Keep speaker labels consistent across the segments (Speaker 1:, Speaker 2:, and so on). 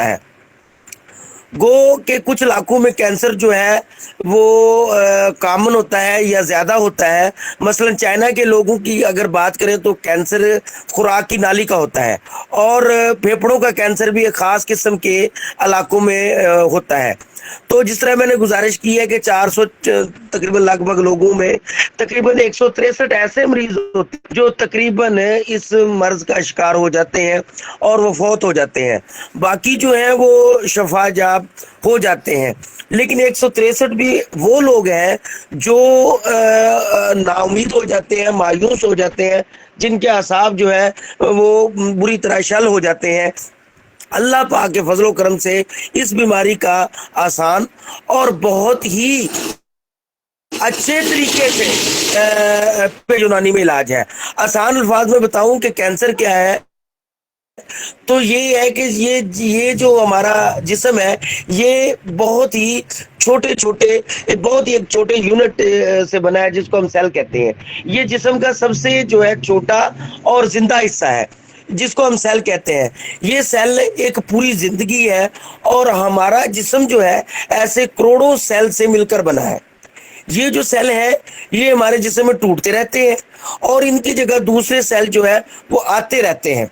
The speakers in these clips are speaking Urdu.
Speaker 1: ہوتا ہے. گو کہ کچھ علاقوں میں کینسر جو ہے وہ کامن ہوتا ہے یا زیادہ ہوتا ہے. مثلا چائنا کے لوگوں کی اگر بات کریں تو کینسر خوراک کی نالی کا ہوتا ہے, اور پھیپھڑوں کا کینسر بھی ایک خاص قسم کے علاقوں میں ہوتا ہے. تو جس طرح میں نے گزارش کی ہے کہ 400 تقریباً لگ بھگ لوگوں میں تقریباً 163 ایسے مریض ہوتے ہیں جو تقریباً اس مرض کا شکار ہو جاتے ہیں اور وہ فوت ہو جاتے ہیں. باقی جو ہیں وہ شفا یاب ہو جاتے ہیں. لیکن 163 بھی وہ لوگ ہیں جو نا امید ہو جاتے ہیں, مایوس ہو جاتے ہیں, جن کے اعصاب جو ہے وہ بری طرح شل ہو جاتے ہیں. اللہ پاک کے فضل و کرم سے اس بیماری کا آسان اور بہت ہی اچھے طریقے سے یونانی میں علاج ہے. آسان الفاظ میں بتاؤں کہ کینسر کیا ہے تو یہ ہے کہ یہ جو ہمارا جسم ہے یہ بہت ہی بہت ہی ایک چھوٹے یونٹ سے بنا ہے جس کو ہم سیل کہتے ہیں. یہ جسم کا سب سے جو ہے چھوٹا اور زندہ حصہ ہے جس کو ہم سیل کہتے ہیں. یہ سیل ایک پوری زندگی ہے, اور ہمارا جسم جو ہے ایسے کروڑوں سیل سے مل کر بنا ہے. یہ جو سیل ہے یہ ہمارے جسم میں ٹوٹتے رہتے ہیں اور ان کی جگہ دوسرے سیل جو ہے وہ آتے رہتے ہیں.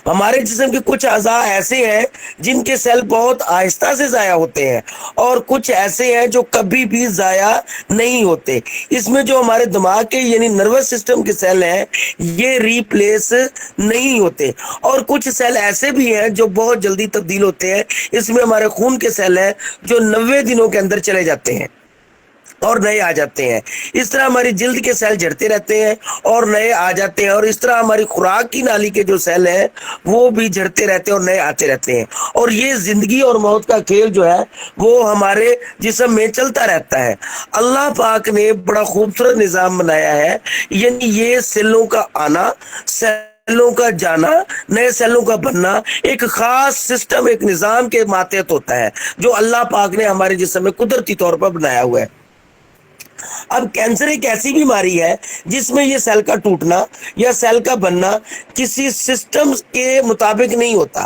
Speaker 1: ہمارے جسم کے کچھ اعضاء ایسے ہیں جن کے سیل بہت آہستہ سے ضائع ہوتے ہیں, اور کچھ ایسے ہیں جو کبھی بھی ضائع نہیں ہوتے. اس میں جو ہمارے دماغ کے یعنی نروس سسٹم کے سیل ہیں یہ ریپلیس نہیں ہوتے, اور کچھ سیل ایسے بھی ہیں جو بہت جلدی تبدیل ہوتے ہیں. اس میں ہمارے خون کے سیل ہیں جو 90 دنوں کے اندر چلے جاتے ہیں اور نئے آ جاتے ہیں. اس طرح ہماری جلد کے سیل جھڑتے رہتے ہیں اور نئے آ جاتے ہیں, اور اس طرح ہماری خوراک کی نالی کے جو سیل ہیں وہ بھی جھڑتے رہتے ہیں اور نئے آتے رہتے ہیں. اور یہ زندگی اور موت کا کھیل جو ہے وہ ہمارے جسم میں چلتا رہتا ہے. اللہ پاک نے بڑا خوبصورت نظام بنایا ہے, یعنی یہ سیلوں کا آنا, سیلوں کا جانا, نئے سیلوں کا بننا ایک خاص سسٹم, ایک نظام کے ماتحت ہوتا ہے جو اللہ پاک نے ہمارے جسم میں قدرتی طور پر بنایا ہوا ہے. اب کینسر ایک ایسی بیماری ہے جس میں یہ سیل کا ٹوٹنا یا سیل کا بننا کسی سسٹم کے مطابق نہیں ہوتا.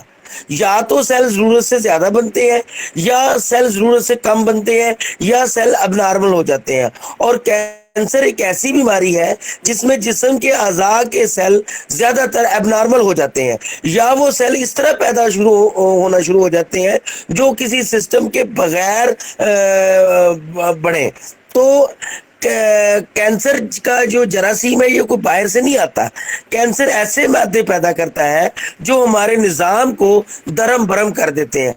Speaker 1: یا تو سیل ضرورت سے زیادہ بنتے ہیں, یا سیل ضرورت سے کم بنتے ہیں, یا سیل اب نارمل ہو جاتے ہیں. اور کینسر ایک ایسی بیماری ہے جس میں جسم کے اعضاء کے سیل زیادہ تر اب نارمل ہو جاتے ہیں, یا وہ سیل اس طرح ہونا شروع ہو جاتے ہیں جو کسی سسٹم کے بغیر بڑھیں. تو کینسر کا جو جراثیم ہے یہ کوئی باہر سے نہیں آتا. کینسر ایسے مادے پیدا کرتا ہے جو ہمارے نظام کو درم برم کر دیتے ہیں.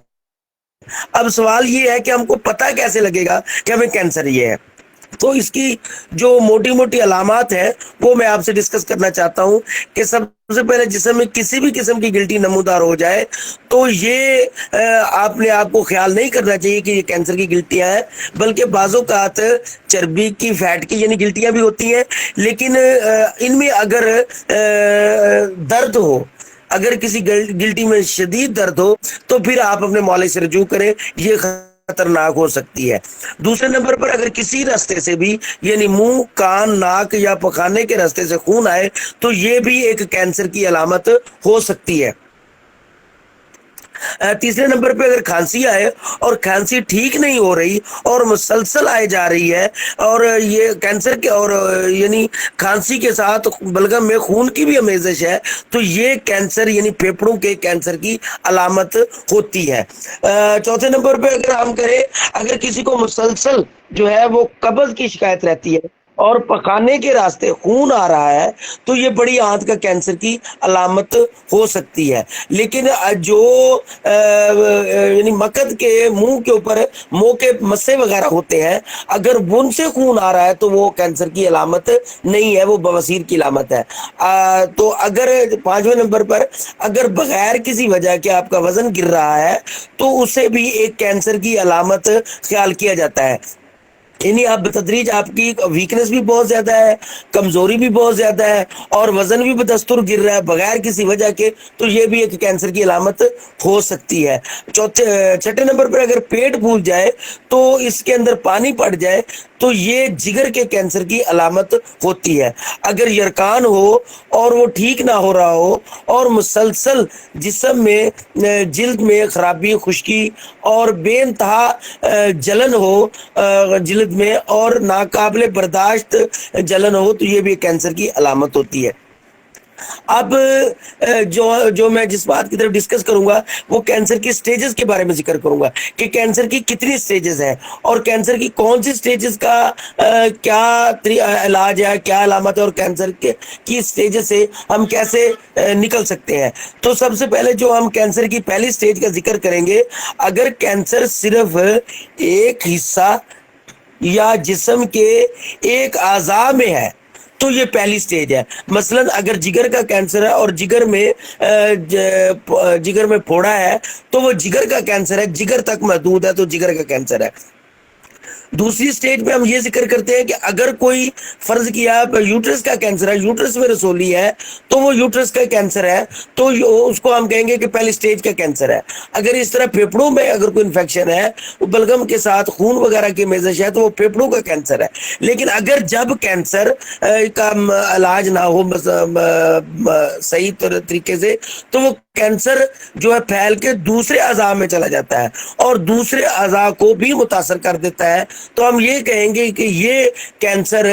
Speaker 1: اب سوال یہ ہے کہ ہم کو پتہ کیسے لگے گا کہ ہمیں کینسر یہ ہے. تو اس کی جو موٹی موٹی علامات ہیں وہ میں آپ سے ڈسکس کرنا چاہتا ہوں کہ سب سے پہلے جسم میں کسی بھی قسم کی گلٹی نمودار ہو جائے تو یہ آپ نے آپ کو خیال نہیں کرنا چاہیے کہ یہ کینسر کی گلٹیاں ہیں, بلکہ بعض اوقات چربی کی, فیٹ کی یعنی گلٹیاں بھی ہوتی ہیں. لیکن ان میں اگر درد ہو, اگر کسی گلٹی میں شدید درد ہو تو پھر آپ اپنے معالج سے رجوع کریں, یہ خطرناک ہو سکتی ہے. دوسرے نمبر پر اگر کسی راستے سے بھی یعنی منہ, کان, ناک یا پخانے کے راستے سے خون آئے تو یہ بھی ایک کینسر کی علامت ہو سکتی ہے. تیسرے نمبر پہ اگر کھانسی آئے اور کھانسی ٹھیک نہیں ہو رہی اور مسلسل آئے جا رہی ہے, اور یہ کینسر کے اور یعنی کھانسی کے ساتھ بلغم میں خون کی بھی آمیزش ہے, تو یہ کینسر یعنی پھیپھڑوں کے کینسر کی علامت ہوتی ہے. چوتھے نمبر پہ اگر ہم کریں, اگر کسی کو مسلسل جو ہے وہ قبض کی شکایت رہتی ہے اور پخانے کے راستے خون آ رہا ہے تو یہ بڑی آنت کا کینسر کی علامت ہو سکتی ہے. لیکن جو یعنی مقد کے منہ کے اوپر منہ کے مسے وغیرہ ہوتے ہیں, اگر ان سے خون آ رہا ہے تو وہ کینسر کی علامت نہیں ہے, وہ بواسیر کی علامت ہے. تو اگر پانچویں نمبر پر اگر بغیر کسی وجہ کے آپ کا وزن گر رہا ہے تو اسے بھی ایک کینسر کی علامت خیال کیا جاتا ہے. یعنی آپ بتدریج آپ کی ویکنس بھی بہت زیادہ ہے, کمزوری بھی بہت زیادہ ہے, اور وزن بھی بدستور گر رہا ہے بغیر کسی وجہ کے, تو یہ بھی ایک کینسر کی علامت ہو سکتی ہے. چھٹے نمبر پر اگر پیٹ پھول جائے تو اس کے اندر پانی پڑ جائے تو یہ جگر کے کینسر کی علامت ہوتی ہے۔ اگر یرکان ہو اور وہ ٹھیک نہ ہو رہا ہو اور مسلسل جسم میں جلد میں خرابی، خشکی اور بے انتہا جلن ہو جلد میں اور ناقابل برداشت جلن ہو تو یہ بھی کینسر کی علامت ہوتی ہے۔ اب جو میں جس بات کی طرف ڈسکس کروں گا وہ کینسر کی سٹیجز کے بارے میں ذکر کروں گا کہ کینسر کی کتنی سٹیجز ہیں اور کینسر کی کون سی سٹیجز کا کیا علاج ہے، کیا علامت ہے، اور کینسر کی سٹیجز سے ہم کیسے نکل سکتے ہیں۔ تو سب سے پہلے جو ہم کینسر کی پہلی سٹیج کا ذکر کریں گے، اگر کینسر صرف ایک حصہ یا جسم کے ایک اعضاء میں ہے تو یہ پہلی سٹیج ہے۔ مثلا اگر جگر کا کینسر ہے اور جگر میں پھوڑا ہے تو وہ جگر کا کینسر ہے، جگر تک محدود ہے تو جگر کا کینسر ہے۔ دوسری سٹیج پہ ہم یہ ذکر کرتے ہیں کہ اگر کوئی فرض کیا یوٹرس کا کینسر ہے، یوٹرس میں رسولی ہے تو وہ یوٹرس کا کینسر ہے تو اس کو ہم کہیں گے کہ پہلی سٹیج کا کینسر ہے۔ اگر اس طرح پھیپھڑوں میں اگر کوئی انفیکشن ہے، بلغم کے ساتھ خون وغیرہ کی میزش ہے تو وہ پھیپھڑوں کا کینسر ہے۔ لیکن اگر جب کینسر کا علاج نہ ہو صحیح طریقے سے تو وہ کینسر جو ہے پھیل کے دوسرے اعضاء میں چلا جاتا ہے اور دوسرے اعضاء کو بھی متاثر کر دیتا ہے، تو ہم یہ کہیں گے کہ یہ کینسر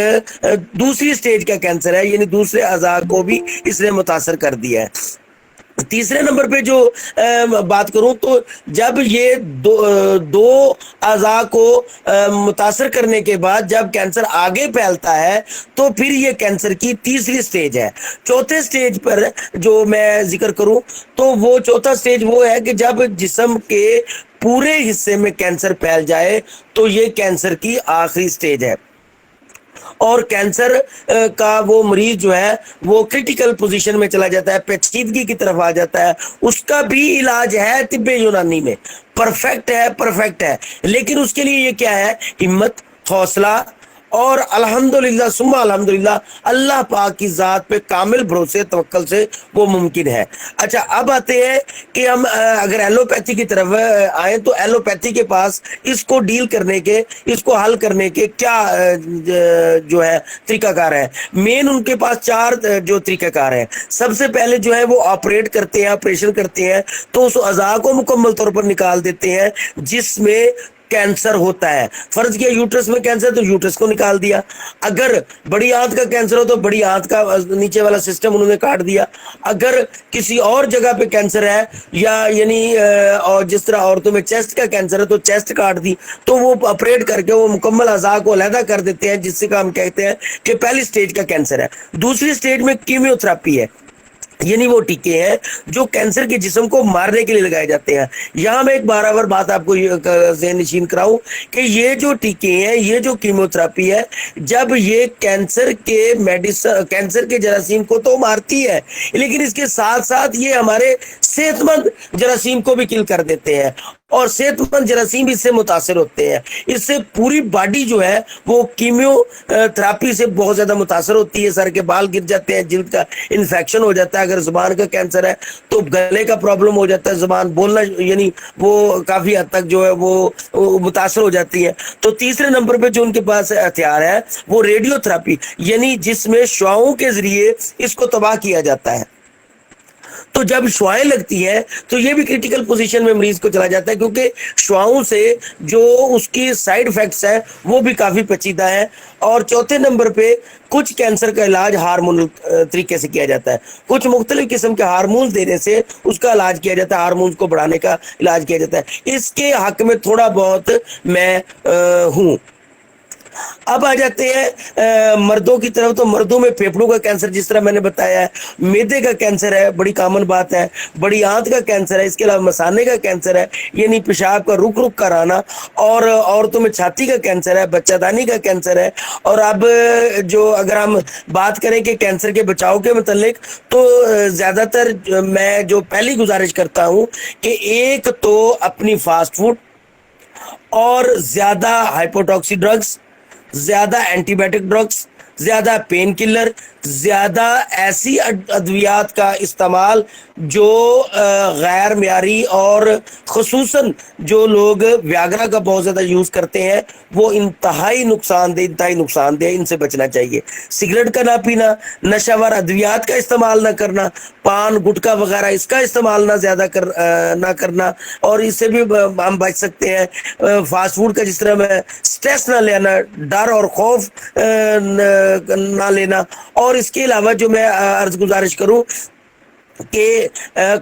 Speaker 1: دوسری سٹیج کا کینسر ہے، یعنی دوسرے اعضاء کو بھی اس نے متاثر کر دیا ہے۔ تیسرے نمبر پہ جو بات کروں تو جب یہ دو اعضاء کو متاثر کرنے کے بعد جب کینسر آگے پھیلتا ہے تو پھر یہ کینسر کی تیسری سٹیج ہے۔ چوتھے سٹیج پر جو میں ذکر کروں تو وہ چوتھا سٹیج وہ ہے کہ جب جسم کے پورے حصے میں کینسر پھیل جائے تو یہ کینسر کی آخری سٹیج ہے، اور کینسر کا وہ مریض جو ہے وہ کریٹیکل پوزیشن میں چلا جاتا ہے، پیچیدگی کی طرف آ جاتا ہے۔ اس کا بھی علاج ہے طب یونانی میں، پرفیکٹ ہے، لیکن اس کے لیے یہ کیا ہے؟ ہمت، حوصلہ اور الحمدللہ ثم الحمدللہ اللہ پاک کی ذات پہ کامل بھروسے توکل سے وہ ممکن ہے۔ اچھا، اب آتے ہیں کہ ہم اگر ایلوپیتھی کی طرف آئیں تو ایلوپیتھی کے پاس اس کو ڈیل کرنے کے، اس کو حل کرنے کے کیا جو ہے طریقہ کار ہے۔ مین ان کے پاس 4 جو طریقہ کار ہیں۔ سب سے پہلے جو ہے وہ آپریشن کرتے ہیں تو اس اعضاء کو مکمل طور پر نکال دیتے ہیں جس میں کینسر ہوتا ہے۔ فرض کیا یوٹرس میں کینسر تو یوٹرس کو نکال دیا، اگر بڑی آنت کا کینسر ہو تو بڑی آنت کا نیچے والا سسٹم انہوں نے کاٹ دیا، اگر کسی اور جگہ پہ کینسر ہے یا یعنی اور جس طرح عورتوں میں چیسٹ کا کینسر ہے تو چیسٹ کاٹ دی، تو وہ آپریٹ کر کے وہ مکمل اعضاء کو علیحدہ کر دیتے ہیں، جس سے ہم کہتے ہیں کہ پہلی سٹیج کا کینسر ہے۔ دوسری سٹیج میں کیمیوتھراپی ہے، یعنی وہ ٹیکے ہیں جو کینسر کے جسم کو مارنے کے لیے لگائے جاتے ہیں۔ یہاں میں ایک بار بات آپ کو ذہن نشین کراؤں کہ یہ جو ٹیکے ہیں، یہ جو کیموتھراپی ہے، جب یہ کینسر کے جراثیم کو تو مارتی ہے، لیکن اس کے ساتھ ساتھ یہ ہمارے صحت مند جراثیم کو بھی کل کر دیتے ہیں، اور صحت مند جراثیم اس سے متاثر ہوتے ہیں۔ اس سے پوری باڈی جو ہے وہ کیمیو تھراپی سے بہت زیادہ متاثر ہوتی ہے، سر کے بال گر جاتے ہیں، جلد کا انفیکشن ہو جاتا ہے، اگر زبان کا کینسر ہے تو گلے کا پرابلم ہو جاتا ہے، زبان بولنا یعنی وہ کافی حد تک جو ہے وہ متاثر ہو جاتی ہے۔ تو تیسرے نمبر پہ جو ان کے پاس ہتھیار ہے وہ ریڈیو تھراپی، یعنی جس میں شعاعوں کے ذریعے اس کو تباہ کیا جاتا ہے۔ تو جب شعائیں لگتی ہیں تو یہ بھی کریٹیکل پوزیشن میں مریض کو چلا جاتا ہے، کیونکہ شعاؤں سے جو اس کی سائیڈ ایفیکٹس ہیں وہ بھی کافی پیچیدہ ہیں۔ اور چوتھے نمبر پہ کچھ کینسر کا علاج ہارمونل طریقے سے کیا جاتا ہے، کچھ مختلف قسم کے ہارمونز دینے سے اس کا علاج کیا جاتا ہے، ہارمونز کو بڑھانے کا علاج کیا جاتا ہے۔ اس کے حق میں تھوڑا بہت میں ہوں۔ اب آ جاتے ہیں مردوں کی طرف، تو مردوں میں پھیپھڑوں کا کینسر جس طرح میں نے بتایا ہے، میدے کا کینسر ہے، بڑی کامن بات ہے، بڑی آنت کا کینسر ہے، اس کے علاوہ مثانے کا کینسر ہے، یعنی پیشاب کا رک کر آنا، اور عورتوں میں چھاتی کا کینسر ہے، بچہ دانی کا کینسر ہے۔ اور اب جو اگر ہم بات کریں کہ کینسر کے بچاؤ کے متعلق، تو زیادہ تر میں جو پہلی گزارش کرتا ہوں کہ ایک تو اپنی فاسٹ فوڈ اور زیادہ ہائپوٹاکسی ڈرگز، زیادہ اینٹی بائیوٹک ڈرگز، زیادہ پین کلر، زیادہ ایسی ادویات کا استعمال جو غیر معیاری، اور خصوصاً جو لوگ ویاگرا کا بہت زیادہ یوز کرتے ہیں وہ انتہائی نقصان دہ، ان سے بچنا چاہیے۔ سگریٹ کا نہ پینا، نشہ آور ادویات کا استعمال نہ کرنا، پان گٹکا وغیرہ اس کا استعمال نہ کرنا، اور اس سے بھی ہم بچ سکتے ہیں۔ فاسٹ فوڈ کا جس طرح میں سٹریس نہ لینا، ڈر اور خوف نہ لینا، اور اس کے علاوہ جو میں عرض گزارش کروں کہ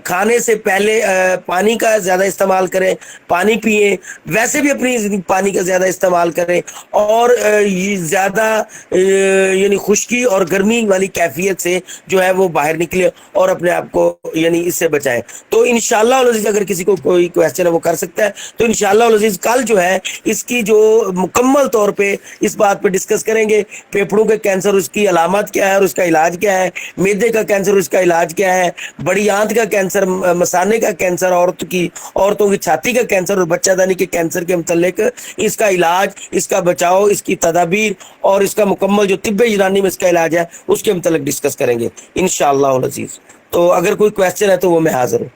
Speaker 1: کھانے سے پہلے پانی کا زیادہ استعمال کریں، پانی پیئیں، ویسے بھی اپنی پانی کا زیادہ استعمال کریں، اور یہ زیادہ یعنی خشکی اور گرمی والی کیفیت سے جو ہے وہ باہر نکلے اور اپنے آپ کو یعنی اس سے بچائیں۔ تو انشاءاللہ العزیز اگر کسی کو کوئی کویسچن ہے وہ کر سکتا ہے، تو انشاءاللہ العزیز کل جو ہے اس کی جو مکمل طور پہ اس بات پہ ڈسکس کریں گے، پھیپھڑوں کے کینسر اس کی علامات کیا ہے اور اس کا علاج کیا ہے، میدے کا کینسر اس کا علاج کیا ہے، بڑی آنت کا کینسر، مثانے کا کینسر، عورتوں کی چھاتی کا کینسر اور بچہ دانی کے کینسر کے متعلق اس کا علاج، اس کا بچاؤ، اس کی تدابیر اور اس کا مکمل جو طب یونانی میں اس کا علاج ہے اس کے متعلق ڈسکس کریں گے انشاءاللہ العزیز۔ تو اگر کوئی کویسچن ہے تو وہ میں حاضر ہوں۔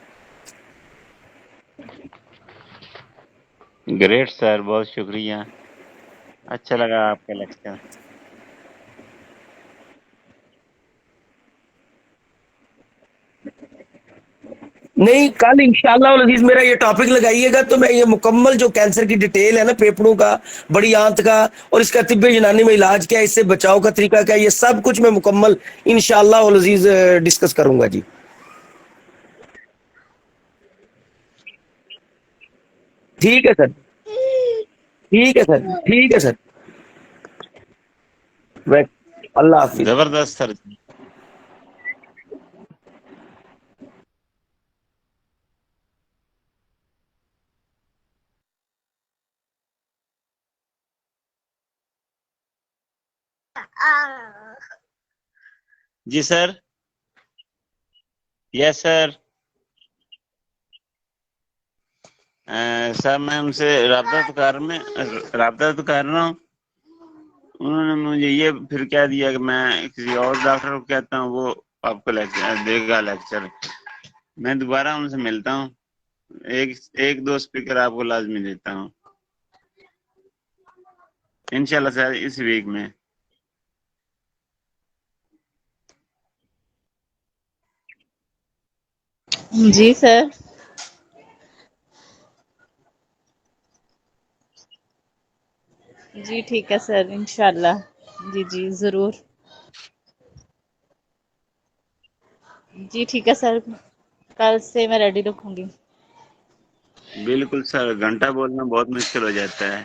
Speaker 2: گریٹ سر، بہت شکریہ، اچھا لگا آپ کا لیکچر۔
Speaker 1: نہیں، کل انشاءاللہ العزیز میرا یہ ٹاپک لگائیے گا تو میں یہ مکمل جو کینسر کی ڈیٹیل ہے نا، پھیپھڑوں کا، بڑی آنت کا، اور اس کا طب یونانی میں علاج کیا ہے، اس سے بچاؤ کا طریقہ کیا ہے، یہ سب کچھ میں مکمل انشاءاللہ العزیز ڈسکس کروں گا جی۔ ٹھیک ہے سر، ٹھیک ہے سر، ٹھیک ہے سر، اللہ حافظ۔
Speaker 2: زبردست سر۔ جی سر، یس سر۔ سر میں ان سے رابطہ تو کر رہا ہوں، انہوں نے مجھے یہ پھر کہہ دیا کہ میں کسی اور ڈاکٹر کو کہتا ہوں، وہ آپ کو دے گا لیکچر۔ میں دوبارہ ان سے ملتا ہوں، ایک دو اسپیکر آپ کو لازمی دیتا ہوں انشاءاللہ سر اس ویک میں۔
Speaker 3: جی سر، جی ٹھیک ہے سر، انشاءاللہ، جی جی ضرور، جی ٹھیک ہے سر، کل سے میں ریڈی رکھوں گی۔
Speaker 2: بالکل سر، گھنٹہ بولنا بہت مشکل ہو جاتا ہے۔